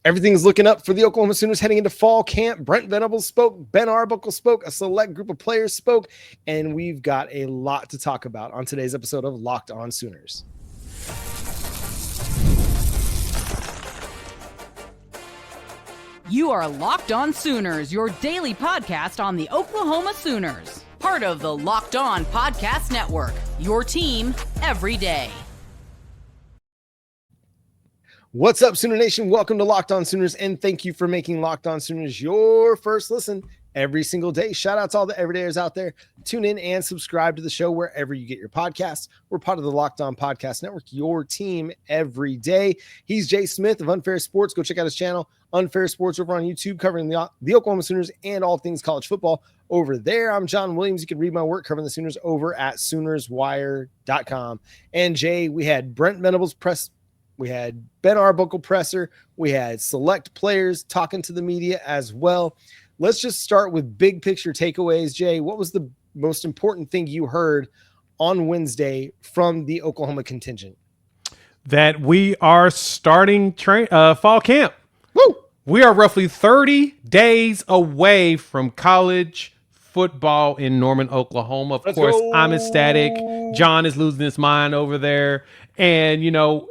Everything's looking up for the Oklahoma Sooners heading into fall camp. Brent Venables spoke, Ben Arbuckle spoke, a select group of players spoke, and we've got a lot to talk about on today's episode of Locked On Sooners. You are Locked On Sooners, your daily podcast on the Oklahoma Sooners. Part of the Locked On Podcast Network, your team every day. What's up, Sooner Nation? Welcome to Locked On Sooners, and thank you for making Locked On Sooners your first listen every single day. Shout out to all the everydayers out there. Tune in and subscribe to the show wherever you get your podcasts. We're part of the Locked On Podcast Network, your team every day. He's Jay Smith of Unfair Sports. Go check out his channel, Unfair Sports, over on YouTube, covering the Oklahoma Sooners and all things college football over there. I'm John Williams. You can read my work covering the Sooners over at SoonersWire.com. And Jay, we had Brent Venables we had Ben Arbuckle presser. We had select players talking to the media as well. Let's just start with big picture takeaways. Jay, what was the most important thing you heard on Wednesday from the Oklahoma contingent? That we are starting fall camp. Woo! We are roughly 30 days away from college football in Norman, Oklahoma. Of course, I'm ecstatic. John is losing his mind over there. And, you know,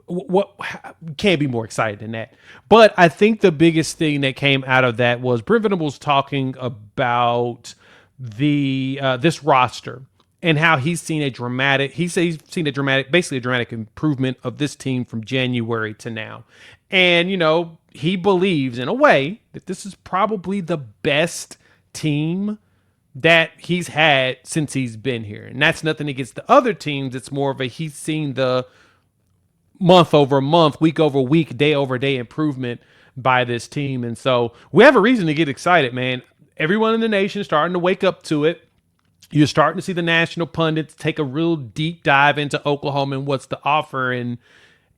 what can't be more excited than that. But I think the biggest thing that came out of that was Brent Venables talking about this roster and how he's seen a dramatic improvement of this team from January to now. And, you know, he believes in a way that this is probably the best team that he's had since he's been here. And that's nothing against the other teams. It's more of he's seen the month over month, week over week, day over day improvement by this team. And so we have a reason to get excited, man. Everyone in the nation is starting to wake up to it. You're starting to see the national pundits take a real deep dive into Oklahoma and what's to offer. And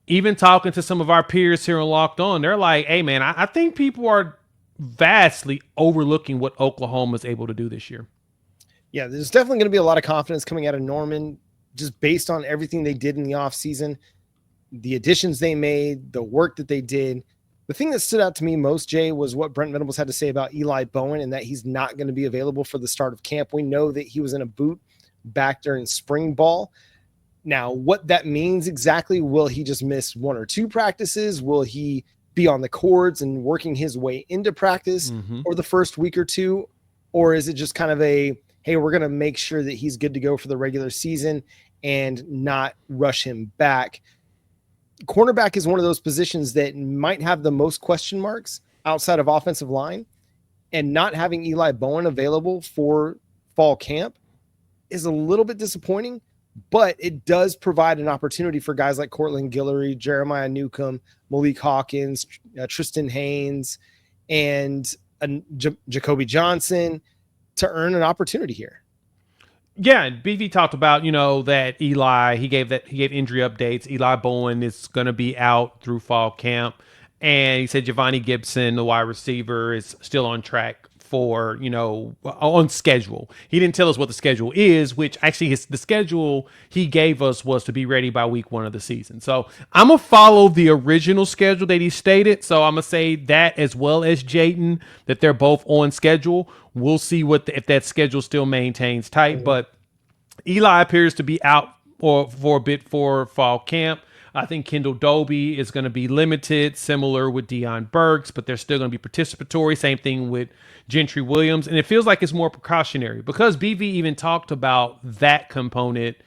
even talking to some of our peers here on Locked On, they're like, hey, man, I think people are vastly overlooking what Oklahoma is able to do this year. Yeah, there's definitely going to be a lot of confidence coming out of Norman just based on everything they did in the offseason, the additions they made, the work that they did. The thing that stood out to me most, Jay, was what Brent Venables had to say about Eli Bowen and that he's not going to be available for the start of camp. We know that he was in a boot back during spring ball. Now, what that means exactly, will he just miss one or two practices? Will he be on the cords and working his way into practice or the first week or two? Or is it just kind of hey, we're going to make sure that he's good to go for the regular season and not rush him back? Cornerback is one of those positions that might have the most question marks outside of offensive line, and not having Eli Bowen available for fall camp is a little bit disappointing, but it does provide an opportunity for guys like Cortland Guillory, Jeremiah Newcomb, Malik Hawkins, Tristan Haynes, and Jacoby Johnson to earn an opportunity here. Yeah, BV talked about, you know, that Eli, he gave injury updates. Eli Bowen is going to be out through fall camp. And he said Giovanni Gibson, the wide receiver, is still on track for, you know, on schedule. He didn't tell us what the schedule is, which actually the schedule he gave us was to be ready by week 1 of the season. So I'm going to follow the original schedule that he stated. So I'm going to say that, as well as Jaydn, that they're both on schedule. We'll see if that schedule still maintains tight. But Eli appears to be out for a bit for fall camp. I think Kendall Doby is going to be limited, similar with Deion Burks, but they're still going to be participatory. Same thing with Gentry Williams. And it feels like it's more precautionary because BV even talked about that component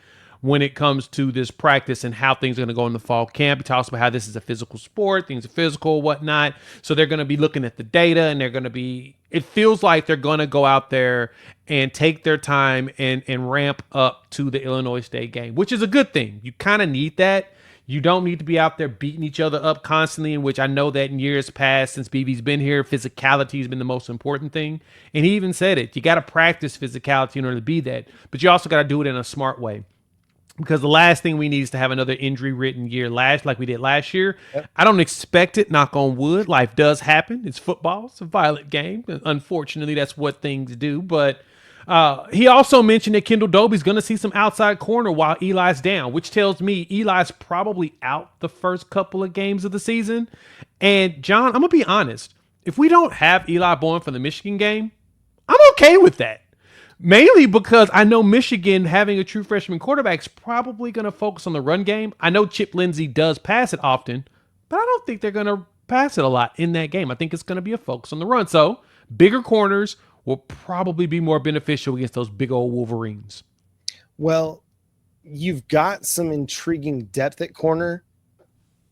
when it comes to this practice and how things are going to go in the fall camp. He talks about how this is a physical sport, things are physical, whatnot. So they're going to be looking at the data, and they're going to be, it feels like they're going to go out there and take their time and ramp up to the Illinois State game, which is a good thing. You kind of need that. You don't need to be out there beating each other up constantly, in which I know that in years past, since BB's been here, physicality has been the most important thing. And he even said it. You got to practice physicality in order to be that, but you also got to do it in a smart way. Because the last thing we need is to have another injury-ridden year like we did last year. Yep. I don't expect it, knock on wood. Life does happen. It's football. It's a violent game. Unfortunately, that's what things do. But He also mentioned that Kendall Dobie's going to see some outside corner while Eli's down, which tells me Eli's probably out the first couple of games of the season. And John, I'm going to be honest. If we don't have Eli Bowen for the Michigan game, I'm okay with that. Mainly because I know Michigan having a true freshman quarterback is probably going to focus on the run game. I know Chip Lindsey does pass it often, but I don't think they're going to pass it a lot in that game. I think it's going to be a focus on the run. So bigger corners will probably be more beneficial against those big old Wolverines. Well, you've got some intriguing depth at corner,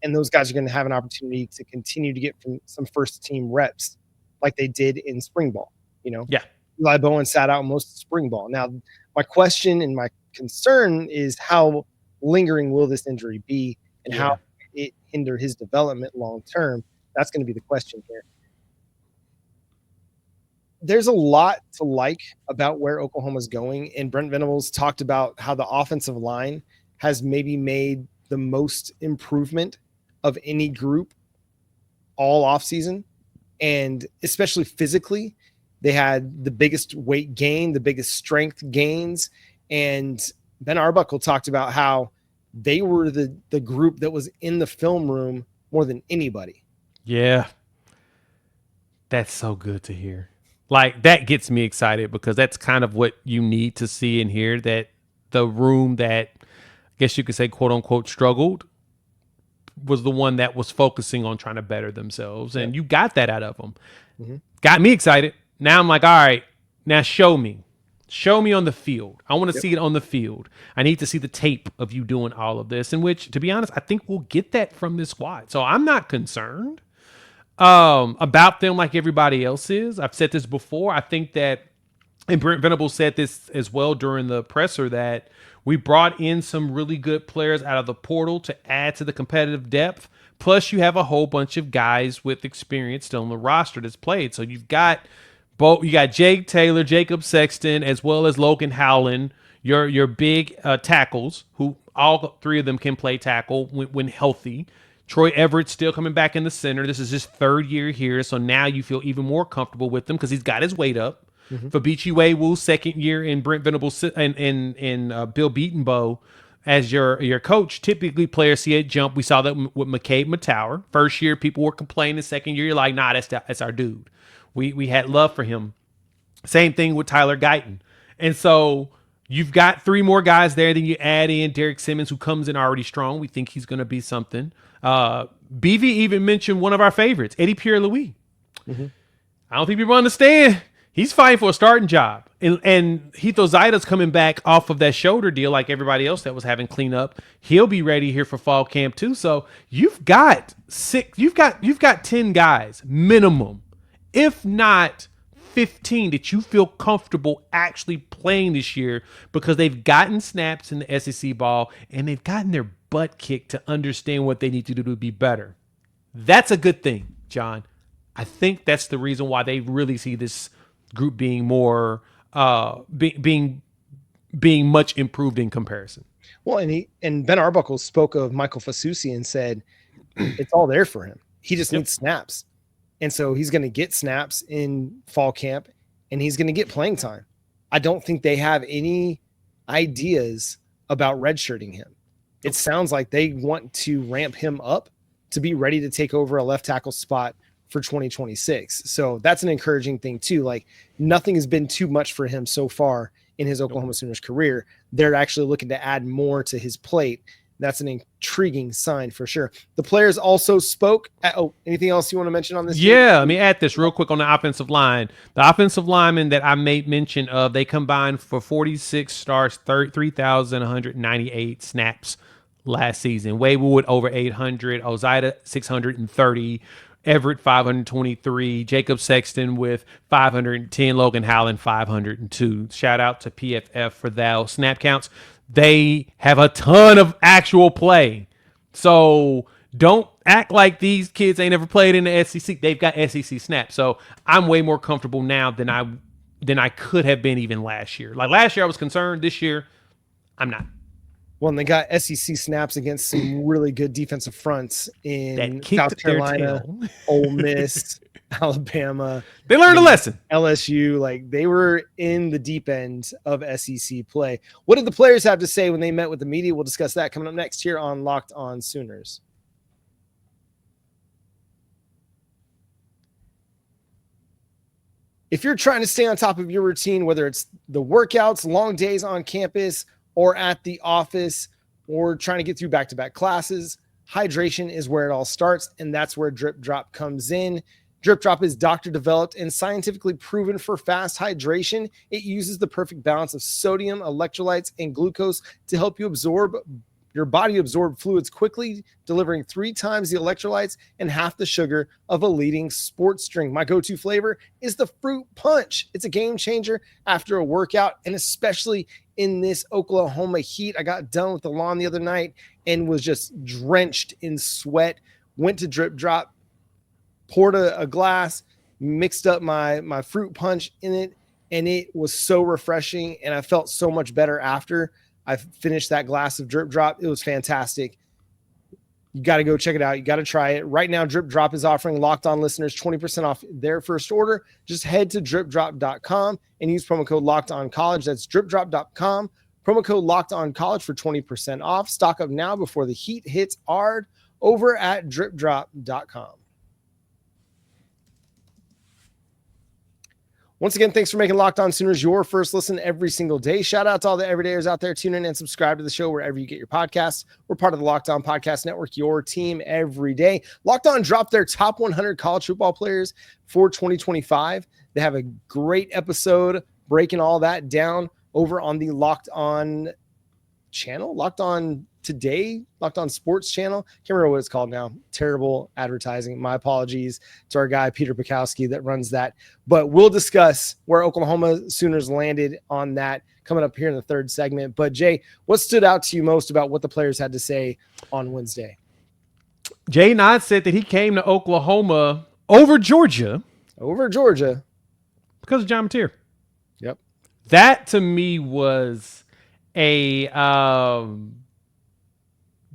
and those guys are going to have an opportunity to continue to get some first team reps like they did in spring ball. Yeah. Eli Bowen sat out most of spring ball. Now, my question and my concern is how lingering will this injury be and how it hinder his development long term. That's going to be the question here. There's a lot to like about where Oklahoma's going, and Brent Venables talked about how the offensive line has maybe made the most improvement of any group all offseason, and especially physically. They had the biggest weight gain, the biggest strength gains, and Ben Arbuckle talked about how they were the group that was in the film room more than anybody. Yeah. That's so good to hear. Like, that gets me excited because that's kind of what you need to see and hear, that the room that I guess you could say, quote unquote, struggled was the one that was focusing on trying to better themselves. And you got that out of them. Mm-hmm. Got me excited. Now I'm like, all right, now show me. Show me on the field. I want to see it on the field. I need to see the tape of you doing all of this, in which, to be honest, I think we'll get that from this squad. So I'm not concerned about them like everybody else is. I've said this before. I think that, and Brent Venables said this as well during the presser, that we brought in some really good players out of the portal to add to the competitive depth. Plus, you have a whole bunch of guys with experience still on the roster that's played. So you've got you got Jake Taylor, Jacob Sexton, as well as Logan Howland, your big tackles, who all three of them can play tackle when healthy. Troy Everett's still coming back in the center. This is his third year here, so now you feel even more comfortable with him because he's got his weight up. Mm-hmm. Fabichi Waywood, second year in Brent Venables and Bill Beatonbow as your coach. Typically, players see a jump. We saw that with McCabe Mattower. First year, people were complaining. Second year, you're like, nah, that's our dude. We had love for him. Same thing with Tyler Guyton. And so you've got three more guys there. Then you add in Derek Simmons, who comes in already strong. We think he's going to be something. BV even mentioned one of our favorites, Eddie Pierre-Louis. Mm-hmm. I don't think people understand. He's fighting for a starting job. And Hito Zaida's coming back off of that shoulder deal like everybody else that was having cleanup. He'll be ready here for fall camp too. So you've got 10 guys minimum, if not 15, that you feel comfortable actually playing this year because they've gotten snaps in the SEC ball and they've gotten their butt kicked to understand what they need to do to be better. That's a good thing, John. I think that's the reason why they really see this group being more being much improved in comparison. Well, and Ben Arbuckle spoke of Michael Fasusi and said it's all there for him. He just needs snaps. And so he's going to get snaps in fall camp and he's going to get playing time. I don't think they have any ideas about redshirting him. It sounds like they want to ramp him up to be ready to take over a left tackle spot for 2026. So that's an encouraging thing too. Like, nothing has been too much for him so far in his Oklahoma Sooners career. They're actually looking to add more to his plate. That's an intriguing sign for sure. The players also spoke. Anything else you want to mention on this? Yeah, let me add this real quick on the offensive line. The offensive linemen that I made mention of, they combined for 46 starts, 3,198 snaps last season. Waywood over 800, Ozida 630, Everett 523, Jacob Sexton with 510, Logan Howland 502. Shout out to PFF for those snap counts. They have a ton of actual play. So don't act like these kids ain't ever played in the SEC. They've got SEC snaps. So I'm way more comfortable now than I could have been even last year. Like last year I was concerned. This year I'm not. Well, and they got SEC snaps against some really good defensive fronts in South Carolina, Ole Miss, Alabama. They learned a lesson. LSU, like they were in the deep end of SEC play. What did the players have to say when they met with the media? We'll discuss that coming up next here on Locked On Sooners. If you're trying to stay on top of your routine, whether it's the workouts, long days on campus, or at the office, or trying to get through back-to-back classes, hydration is where it all starts, and that's where Drip Drop comes in. Drip Drop is doctor-developed and scientifically proven for fast hydration. It uses the perfect balance of sodium, electrolytes, and glucose to help your body absorb fluids quickly, delivering 3 times the electrolytes and half the sugar of a leading sports drink. My go-to flavor is the fruit punch. It's a game changer after a workout, and especially in this Oklahoma heat. I got done with the lawn the other night and was just drenched in sweat. Went to Drip Drop, poured a glass, mixed up my fruit punch in it, and it was so refreshing, and I felt so much better after I finished that glass of Drip Drop. It was fantastic. You got to go check it out. You got to try it. Right now, Drip Drop is offering Locked On listeners 20% off their first order. Just head to dripdrop.com and use promo code Locked On College. That's dripdrop.com. Promo code Locked On College for 20% off. Stock up now before the heat hits hard over at dripdrop.com. Once again, thanks for making Locked On Sooners your first listen every single day. Shout out to all the everydayers out there. Tune in and subscribe to the show wherever you get your podcasts. We're part of the Locked On Podcast Network, your team every day. Locked On dropped their top 100 college football players for 2025. They have a great episode breaking all that down over on the Locked On channel, Locked On Today, Locked On Sports channel. Can't remember what it's called now. Terrible advertising. My apologies to our guy, Peter Bukowski, that runs that. But we'll discuss where Oklahoma Sooners landed on that coming up here in the third segment. But Jay, what stood out to you most about what the players had to say on Wednesday? Jaydn Ott said that he came to Oklahoma over Georgia. Because of John Mateer. Yep. That to me was a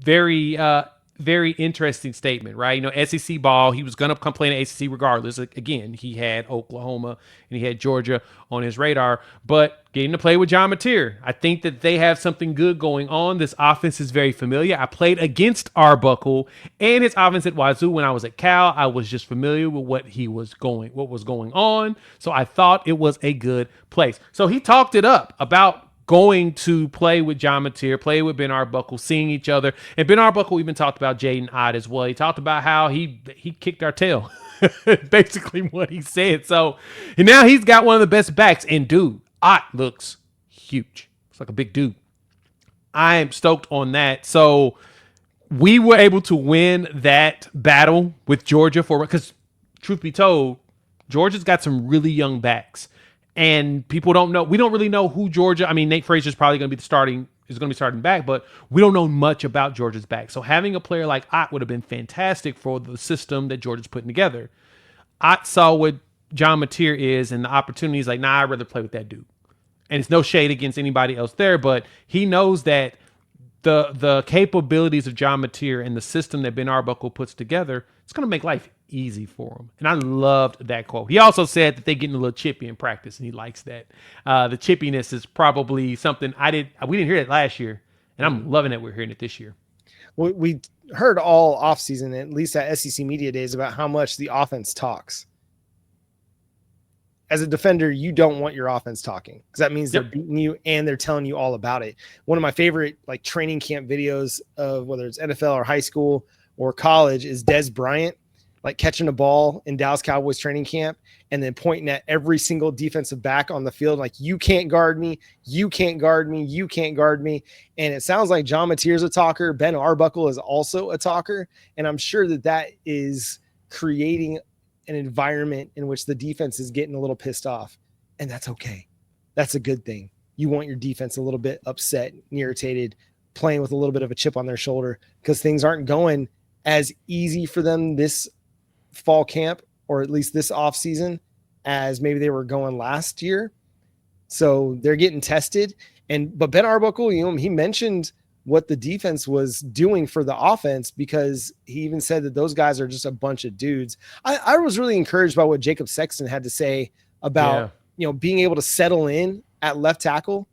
very interesting statement, right? You know, SEC ball, he was going to come play in the ACC regardless. Again, he had Oklahoma and he had Georgia on his radar, but getting to play with John Mateer, I think that they have something good going on. This offense is very familiar. I played against Arbuckle and his offense at Wazoo when I was at Cal. I was just familiar with what was going on. So I thought it was a good place. So he talked it up about going to play with John Mateer, play with Ben Arbuckle, seeing each other. And Ben Arbuckle even talked about Jaydn Ott as well. He talked about how he kicked our tail. Basically what he said. So and now he's got one of the best backs. And dude, Ott looks huge. It's like a big dude. I am stoked on that. So we were able to win that battle with Georgia because truth be told, Georgia's got some really young backs. And people don't know. We don't really know who Georgia. I mean, Nate Frazier's probably going to be starting back, but we don't know much about Georgia's back. So having a player like Ott would have been fantastic for the system that Georgia's putting together. Ott saw what John Mateer is, and the opportunity is like, nah, I'd rather play with that dude. And it's no shade against anybody else there, but he knows that the capabilities of John Mateer and the system that Ben Arbuckle puts together, it's going to make life easy for him. And I loved that quote. He also said that they're getting a little chippy in practice, and he likes that. The chippiness is probably something we didn't hear that last year, and I'm loving that we're hearing it this year. Well, we heard all offseason, at least at SEC Media Days, about how much the offense talks. As a defender, you don't want your offense talking because that means they're beating you and they're telling you all about it. One of my favorite like training camp videos of whether it's NFL or high school or college is Dez Bryant, like catching a ball in Dallas Cowboys training camp and then pointing at every single defensive back on the field. Like, you can't guard me. You can't guard me. You can't guard me. And it sounds like John Mateer's a talker. Ben Arbuckle is also a talker. And I'm sure that is creating an environment in which the defense is getting a little pissed off, and that's okay. That's a good thing. You want your defense a little bit upset and irritated, playing with a little bit of a chip on their shoulder because things aren't going as easy for them this fall camp, or at least this offseason, as maybe they were going last year. So they're getting tested. But Ben Arbuckle, he mentioned what the defense was doing for the offense, because he even said that those guys are just a bunch of dudes. I was really encouraged by what Jacob Sexton had to say about, being able to settle in at left tackle.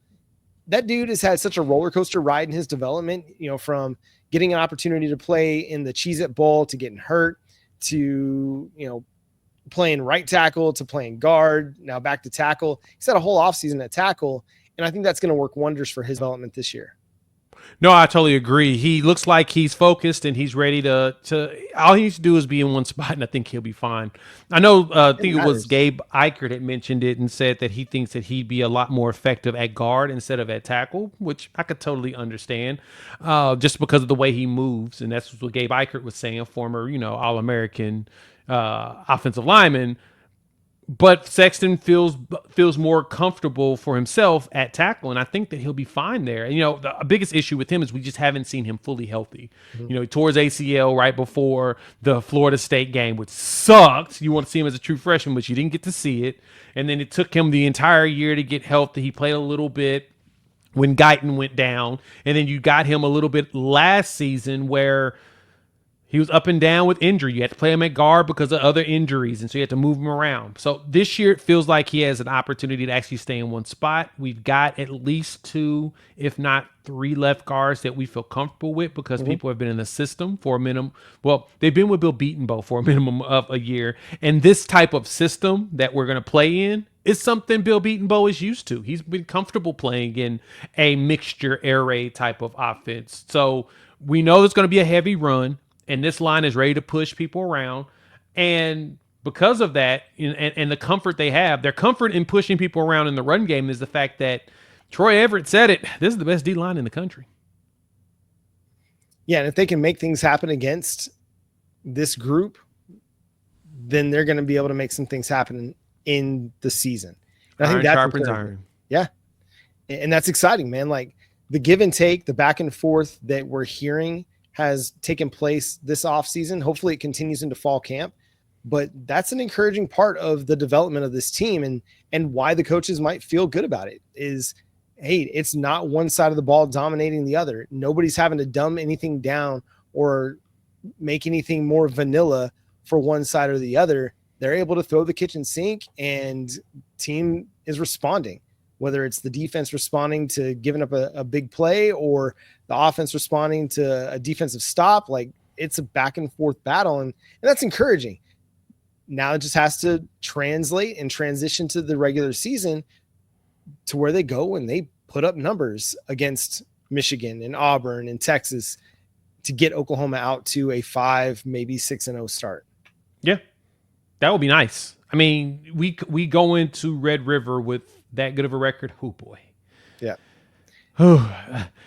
That dude has had such a roller coaster ride in his development, from getting an opportunity to play in the Cheez-It Bowl to getting hurt to, playing right tackle to playing guard, now back to tackle. He's had a whole offseason at tackle, and I think that's going to work wonders for his development this year. No, I totally agree. He looks like he's focused and he's ready to all he needs to do is be in one spot, and I think he'll be fine. I know, I think it was Gabe Eichert that mentioned it and said that he thinks that he'd be a lot more effective at guard instead of at tackle, which I could totally understand, just because of the way he moves. And that's what Gabe Eichert was saying, a former, All-American offensive lineman. But Sexton feels more comfortable for himself at tackle, and I think that he'll be fine there. The biggest issue with him is we just haven't seen him fully healthy. He tore his ACL right before the Florida State game, which sucked. You want to see him as a true freshman, but you didn't get to see it. And then it took him the entire year to get healthy. He played a little bit when Guyton went down, and then you got him a little bit last season where he was up and down with injury. You had to play him at guard because of other injuries, and so you had to move him around. So this year, it feels like he has an opportunity to actually stay in one spot. We've got at least 2, if not 3 left guards that we feel comfortable with because people have been in the system for a minimum. Well, they've been with Bill Beatonbow for a minimum of a year. And this type of system that we're going to play in is something Bill Beatonbow is used to. He's been comfortable playing in a mixture air raid type of offense. So we know there's going to be a heavy run. And this line is ready to push people around. And because of that, and the comfort they have, their comfort in pushing people around in the run game is the fact that Troy Everett said it. This is the best D-line in the country. Yeah, and if they can make things happen against this group, then they're going to be able to make some things happen in the season. And I think that's sharpens iron. Yeah. And that's exciting, man. Like the give and take, the back and forth that we're hearing has taken place this offseason. Hopefully it continues into fall camp, but that's an encouraging part of the development of this team, and why the coaches might feel good about it is, hey, it's not one side of the ball dominating the other. Nobody's having to dumb anything down or make anything more vanilla for one side or the other. They're able to throw the kitchen sink, and team is responding, whether it's the defense responding to giving up a big play or the offense responding to a defensive stop. Like, it's a back and forth battle, and that's encouraging. Now it just has to translate and transition to the regular season to where they go and they put up numbers against Michigan and Auburn and Texas to get Oklahoma out to a 5, maybe 6-0 start. Yeah. That would be nice. I mean, we go into Red River with that good of a record. Oh boy. Yeah.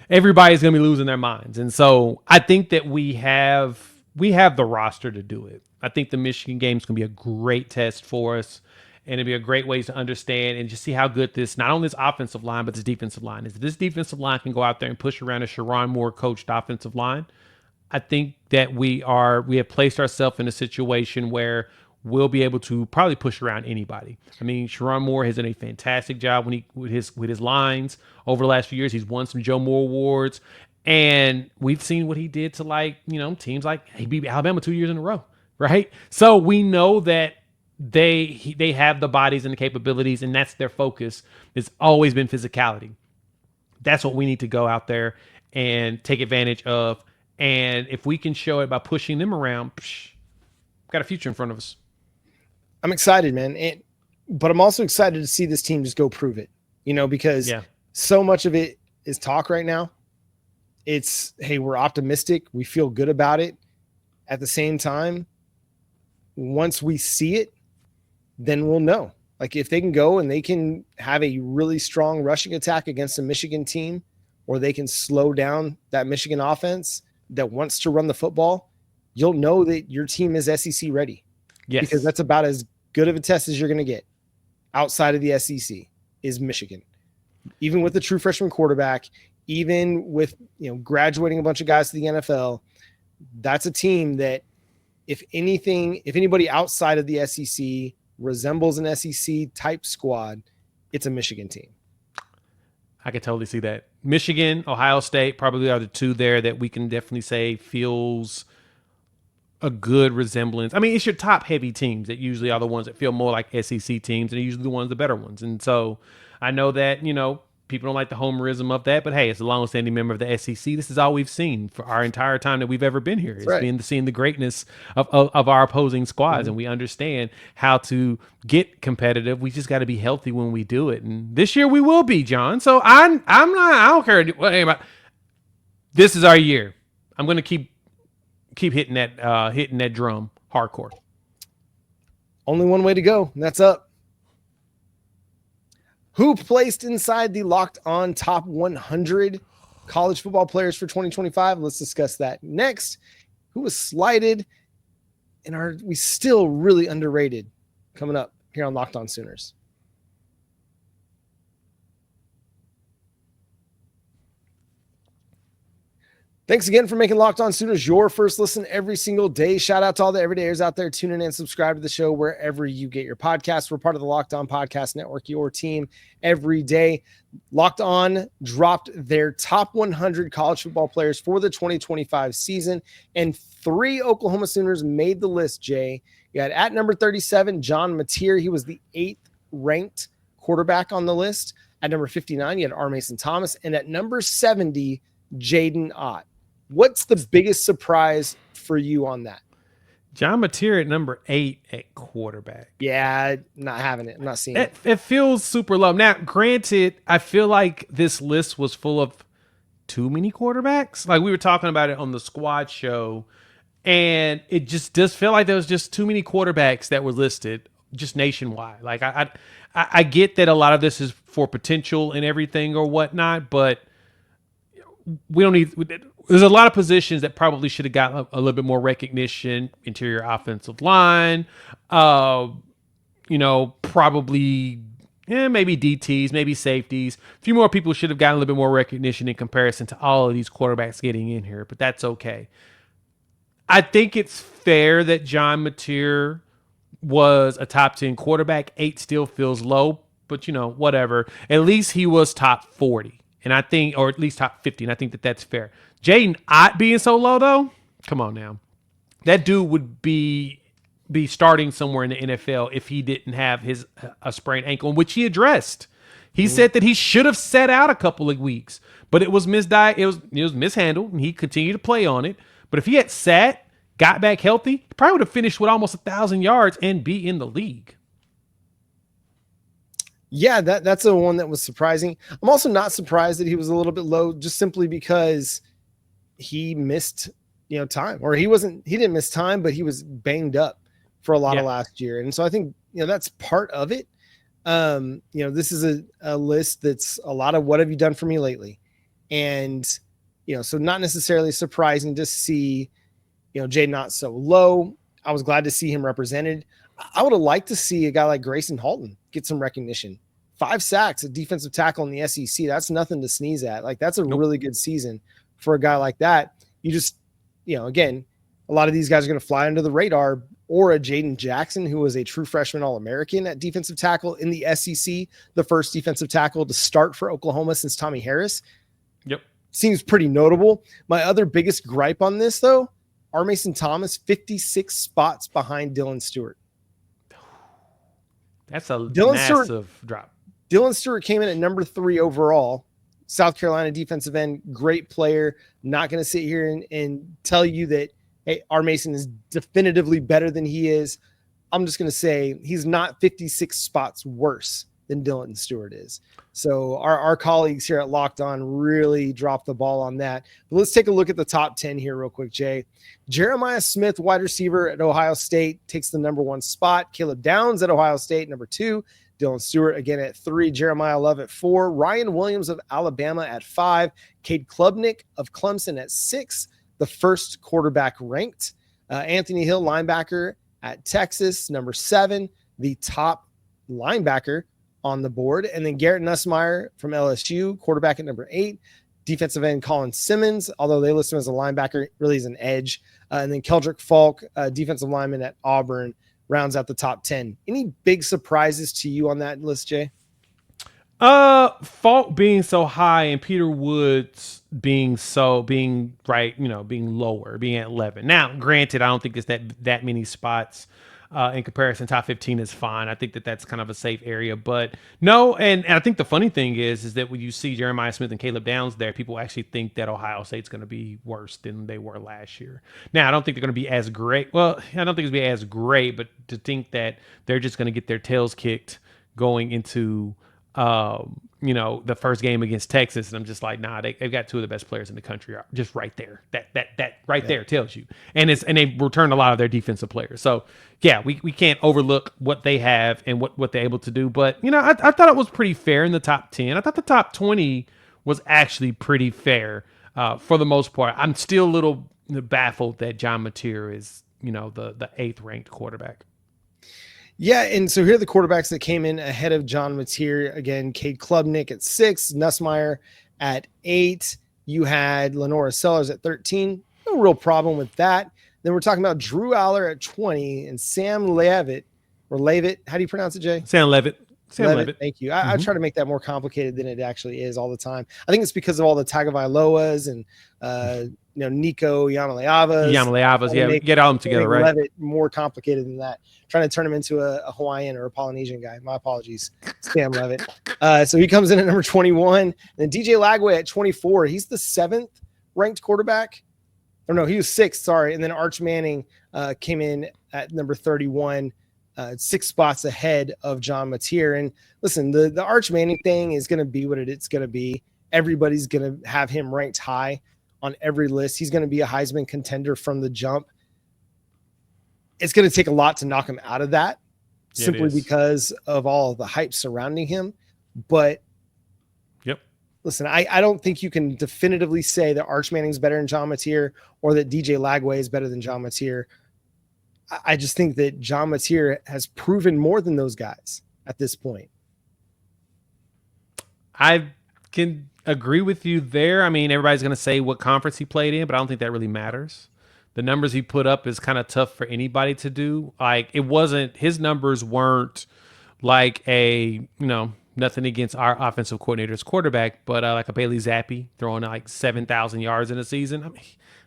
Everybody's going to be losing their minds. And so I think that we have the roster to do it. I think the Michigan game is going to be a great test for us, and it'll be a great way to understand and just see how good this, not only this offensive line, but this defensive line is. If this defensive line can go out there and push around a Sharon Moore coached offensive line, I think that we have placed ourselves in a situation where we'll be able to probably push around anybody. I mean, Sharon Moore has done a fantastic job with his lines over the last few years. He's won some Joe Moore awards, and we've seen what he did to teams like he beat Alabama 2 years in a row, right? So we know that they have the bodies and the capabilities, and that's their focus. It's always been physicality. That's what we need to go out there and take advantage of. And if we can show it by pushing them around, got a future in front of us. I'm excited, man. But I'm also excited to see this team just go prove it, because so much of it is talk right now. It's, hey, we're optimistic. We feel good about it. At the same time, once we see it, then we'll know. Like, if they can go and they can have a really strong rushing attack against a Michigan team, or they can slow down that Michigan offense that wants to run the football, you'll know that your team is SEC ready. Yes. Because that's about as good of a test as you're going to get outside of the SEC is Michigan. Even with the true freshman quarterback, even with, graduating a bunch of guys to the NFL, that's a team that if anybody outside of the SEC resembles an SEC type squad, it's a Michigan team. I could totally see that. Michigan, Ohio State probably are the two there that we can definitely say feels a good resemblance. I mean, it's your top heavy teams that usually are the ones that feel more like SEC teams, and they're usually the ones, the better ones. And so I know that, people don't like the homerism of that, but hey, as a long-standing member of the SEC, this is all we've seen for our entire time that we've ever been here. It's right. been seeing the greatness of our opposing squads, and we understand how to get competitive. We just got to be healthy when we do it, and this year we will be, John. So I don't care what anybody. This is our year. I'm going to keep hitting that drum hardcore. Only one way to go, and that's up. Who placed inside the Locked On Top 100 college football players for 2025? Let's discuss that next. Who was slighted and are we still really underrated? Coming up here on Locked On Sooners. Thanks again for making Locked On Sooners your first listen every single day. Shout out to all the everydayers out there. Tune in and subscribe to the show wherever you get your podcasts. We're part of the Locked On Podcast Network, your team every day. Locked On dropped their top 100 college football players for the 2025 season, and 3 Oklahoma Sooners made the list, Jay. You had at number 37, John Mateer. He was the 8th ranked quarterback on the list. At number 59, you had R. Mason Thomas. And at number 70, Jaydn Ott. What's the biggest surprise for you on that? John Mateer at number 8 at quarterback. Yeah, not having it. I'm not seeing it. It feels super low. Now, granted, I feel like this list was full of too many quarterbacks. Like we were talking about it on the squad show, and it just does feel like there was just too many quarterbacks that were listed just nationwide. Like I get that a lot of this is for potential and everything or whatnot, but we don't need. There's a lot of positions that probably should have gotten a little bit more recognition. Interior offensive line, probably maybe DTs, maybe safeties. A few more people should have gotten a little bit more recognition in comparison to all of these quarterbacks getting in here, but that's okay. I think it's fair that John Mateer was a top 10 quarterback. 8 still feels low, but whatever. At least he was top 40. And I think, or at least top 50, and I think that that's fair. Jaydn Ott being so low, though, come on now. That dude would be starting somewhere in the NFL if he didn't have a sprained ankle, which he addressed. He said that he should have sat out a couple of weeks, but it was mishandled, and he continued to play on it. But if he had sat, got back healthy, he probably would have finished with almost 1,000 yards and be in the league. Yeah, that's the one that was surprising. I'm also not surprised that he was a little bit low, just simply because he missed, time, or he didn't miss time, but he was banged up for a lot of last year. And so I think, that's part of it. This is a list that's a lot of what have you done for me lately? And, so not necessarily surprising to see, Jaydn Ott so low. I was glad to see him represented. I would have liked to see a guy like Grayson Halton get some recognition. 5 sacks, a defensive tackle in the SEC. That's nothing to sneeze at. Like, that's a really good season for a guy like that. You just, again, a lot of these guys are going to fly under the radar. Or a Jaden Jackson, who was a true freshman All-American at defensive tackle in the SEC, the first defensive tackle to start for Oklahoma since Tommy Harris. Yep. Seems pretty notable. My other biggest gripe on this, though, R. Mason Thomas, 56 spots behind Dylan Stewart. That's a massive drop. Dylan Stewart came in at number 3 overall. South Carolina defensive end, great player. Not going to sit here and tell you that, hey, R. Mason is definitively better than he is. I'm just going to say he's not 56 spots worse than Dylan Stewart is. So our colleagues here at Locked On really dropped the ball on that. But let's take a look at the top 10 here real quick, Jay. Jeremiah Smith, wide receiver at Ohio State, takes the number 1 spot. Caleb Downs at Ohio State, number 2. Dylan Stewart again at 3. Jeremiah Love at 4. Ryan Williams of Alabama at 5. Cade Klubnik of Clemson at 6. The first quarterback ranked. Anthony Hill, linebacker at Texas, number 7. The top linebacker on the board. And then Garrett Nussmeier from LSU, quarterback at number 8. Defensive end Colin Simmons, although they list him as a linebacker, really is an edge. And then Keldrick Falk, defensive lineman at Auburn, rounds out the top 10. Any big surprises to you on that list, Jay? Falk being so high and Peter Woods being right, being lower, being at 11. Now, granted, I don't think it's that many spots in comparison. Top 15 is fine. I think that's kind of a safe area, but no. And I think the funny thing is that when you see Jeremiah Smith and Caleb Downs there, people actually think that Ohio State's going to be worse than they were last year. Now, I don't think they're going to be as great. Well, I don't think it's going to be as great, but to think that they're just going to get their tails kicked going into the first game against Texas, and I'm just like, nah, they've got two of the best players in the country just right there. That right there tells you. And they've returned a lot of their defensive players. So yeah, we can't overlook what they have and what they're able to do. But I thought it was pretty fair in the top 10. I thought the top 20 was actually pretty fair for the most part. I'm still a little baffled that John Mateer is the 8th ranked quarterback. Yeah, and so here are the quarterbacks that came in ahead of John Mateer. Again, Cade Klubnik at 6, Nussmeier at 8. You had Lenora Sellers at 13. No real problem with that. Then we're talking about Drew Aller at 20 and Sam Leavitt, or Leavitt. How do you pronounce it, Jay? Sam Leavitt. Thank you. I try to make that more complicated than it actually is all the time. I think it's because of all the Tagovailoas and Nico Yamaleavas. Yeah, get all them together, right? Leavitt more complicated than that. Trying to turn him into a Hawaiian or a Polynesian guy. My apologies, Sam Leavitt. So he comes in at number 21. And then DJ Lagway at 24. He's the 7th ranked quarterback. Or no, he was 6th, sorry. And then Arch Manning came in at number 31. 6 spots ahead of John Mateer. And listen, the Arch Manning thing is going to be what it's going to be. Everybody's going to have him ranked high on every list. He's going to be a Heisman contender from the jump. It's going to take a lot to knock him out of that simply because of all of the hype surrounding him. But listen, I don't think you can definitively say that Arch Manning's better than John Mateer or that DJ Lagway is better than John Mateer. I just think that John Mateer has proven more than those guys at this point. I can agree with you there. I mean, everybody's going to say what conference he played in, but I don't think that really matters. The numbers he put up is kind of tough for anybody to do. Like, his numbers weren't like nothing against our offensive coordinator's quarterback, but like a Bailey Zappi throwing like 7,000 yards in a season. I mean,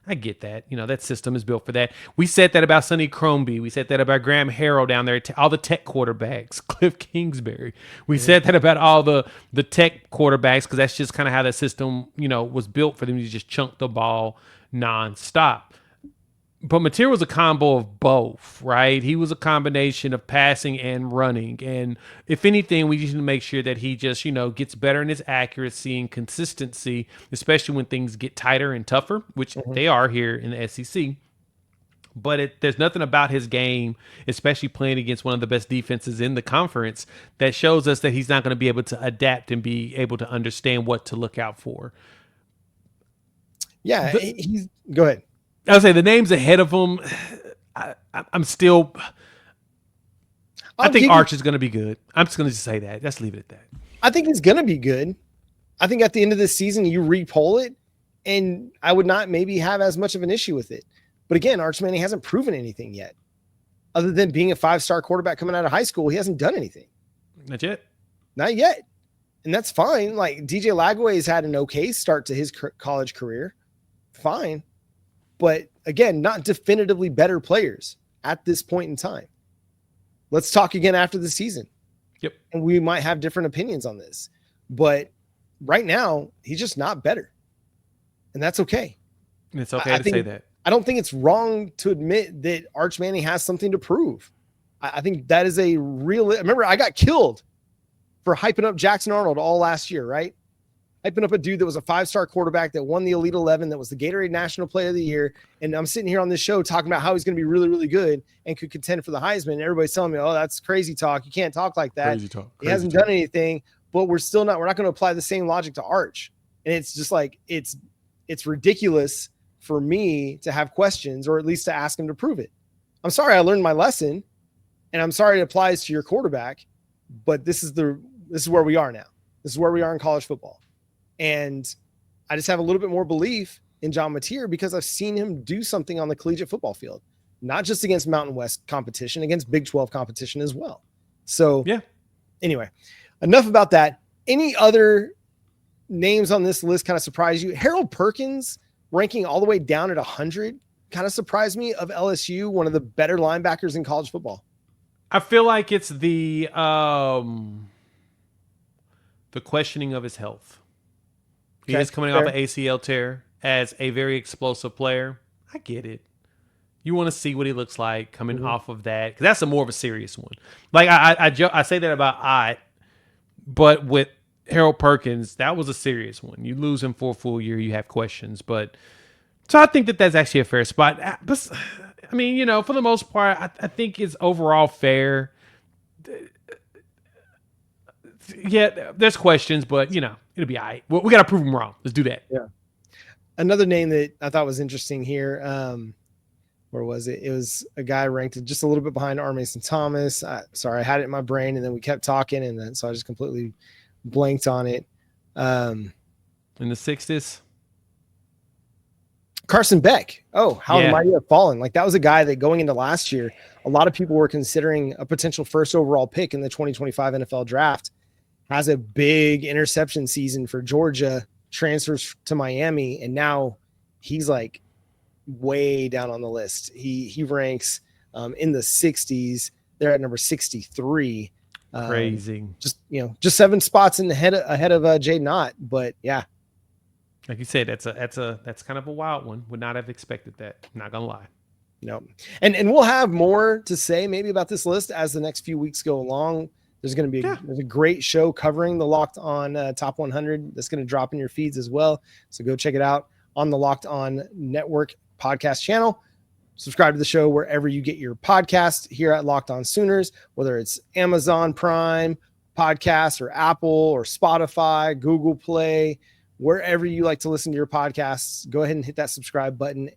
I get that. That system is built for that. We said that about Sonny Crombie. We said that about Graham Harrell down there, all the tech quarterbacks, Cliff Kingsbury. We said that about all the tech quarterbacks because that's just kind of how that system, was built for them to just chunk the ball nonstop. But Mateer was a combo of both, right? He was a combination of passing and running. And if anything, we need to make sure that he just, gets better in his accuracy and consistency, especially when things get tighter and tougher, which they are here in the SEC. But there's nothing about his game, especially playing against one of the best defenses in the conference, that shows us that he's not going to be able to adapt and be able to understand what to look out for. Yeah, go ahead. I'll say the names ahead of him. I'm still. I think Arch is going to be good. I'm just going to say that. Let's leave it at that. I think he's going to be good. I think at the end of this season, you re-poll it, and I would not maybe have as much of an issue with it. But again, Arch Manning hasn't proven anything yet. Other than being a 5-star quarterback coming out of high school, he hasn't done anything. Not yet. Not yet. And that's fine. Like, DJ Lagway has had an okay start to his college career. Fine. But again, not definitively better players at this point in time. Let's talk again after the season. Yep. And we might have different opinions on this. But right now, he's just not better. And that's okay. It's okay to say that. I don't think it's wrong to admit that Arch Manning has something to prove. I think that is a real. Remember, I got killed for hyping up Jackson Arnold all last year, right? Hyping up a dude that was a 5-star quarterback that won the Elite 11, that was the Gatorade National Player of the Year. And I'm sitting here on this show talking about how he's going to be really, really good and could contend for the Heisman. And everybody's telling me, oh, that's crazy talk. You can't talk like that. Crazy talk. He hasn't done anything, but we're not going to apply the same logic to Arch. And it's just like, it's ridiculous for me to have questions, or at least to ask him to prove it. I'm sorry I learned my lesson, and I'm sorry it applies to your quarterback, but this is where we are now. This is where we are in college football. And I just have a little bit more belief in John Mateer because I've seen him do something on the collegiate football field, not just against Mountain West competition, against Big 12 competition as well. So yeah. Anyway, enough about that. Any other names on this list kind of surprise you? Harold Perkins ranking all the way down at 100 kind of surprised me, of LSU, one of the better linebackers in college football. I feel like it's the questioning of his health. He is coming off an ACL tear as a very explosive player. I get it. You want to see what he looks like coming off of that, because that's more of a serious one. Like I say that about Ott, but with Harold Perkins, that was a serious one. You lose him for a full year, you have questions. But so I think that that's actually a fair spot. But I mean, you know, for the most part, I think it's overall fair. Yeah, there's questions, but you know, it'll be all right. We got to prove them wrong. Let's do that. Yeah. Another name that I thought was interesting here. Where was it? It was a guy ranked just a little bit behind R. Mason Thomas. Sorry, I had it in my brain, and then we kept talking, and then so I just completely blanked on it. In the 60s, Carson Beck. Oh, how the mighty have fallen. Like, that was a guy that going into last year, a lot of people were considering a potential first overall pick in the 2025 NFL draft. Has a big interception season for Georgia, transfers to Miami, and now he's like way down on the list. He ranks in the 60s. They're at number 63. Crazy. Just 7 spots ahead of Jaydn Ott. But yeah, like you said, that's kind of a wild one. Would not have expected that. Not gonna lie. No. And we'll have more to say maybe about this list as the next few weeks go along. There's going to be there's a great show covering the Locked On Top 100 that's going to drop in your feeds as well. So go check it out on the Locked On Network podcast channel. Subscribe to the show wherever you get your podcast here at Locked On Sooners, whether it's Amazon Prime Podcasts or Apple or Spotify, Google Play, wherever you like to listen to your podcasts. Go ahead and hit that subscribe button.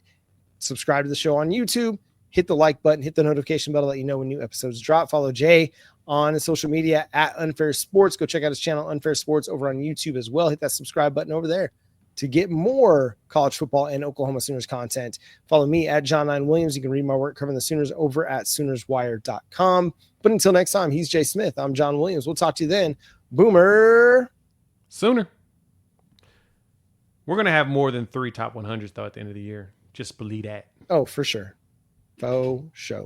Subscribe to the show on YouTube. Hit the like button. Hit the notification bell to let you know when new episodes drop. Follow Jay on social media at Unfair Sports. Go check out his channel, Unfair Sports, over on YouTube as well. Hit that subscribe button over there to get more college football and Oklahoma Sooners content. Follow me at John 9 Williams. You can read my work covering the Sooners over at SoonersWire.com. But until next time, he's Jay Smith. I'm John Williams. We'll talk to you then. Boomer Sooner. We're going to have more than 3 top 100s, though, at the end of the year. Just believe that. Oh, for sure. Faux show.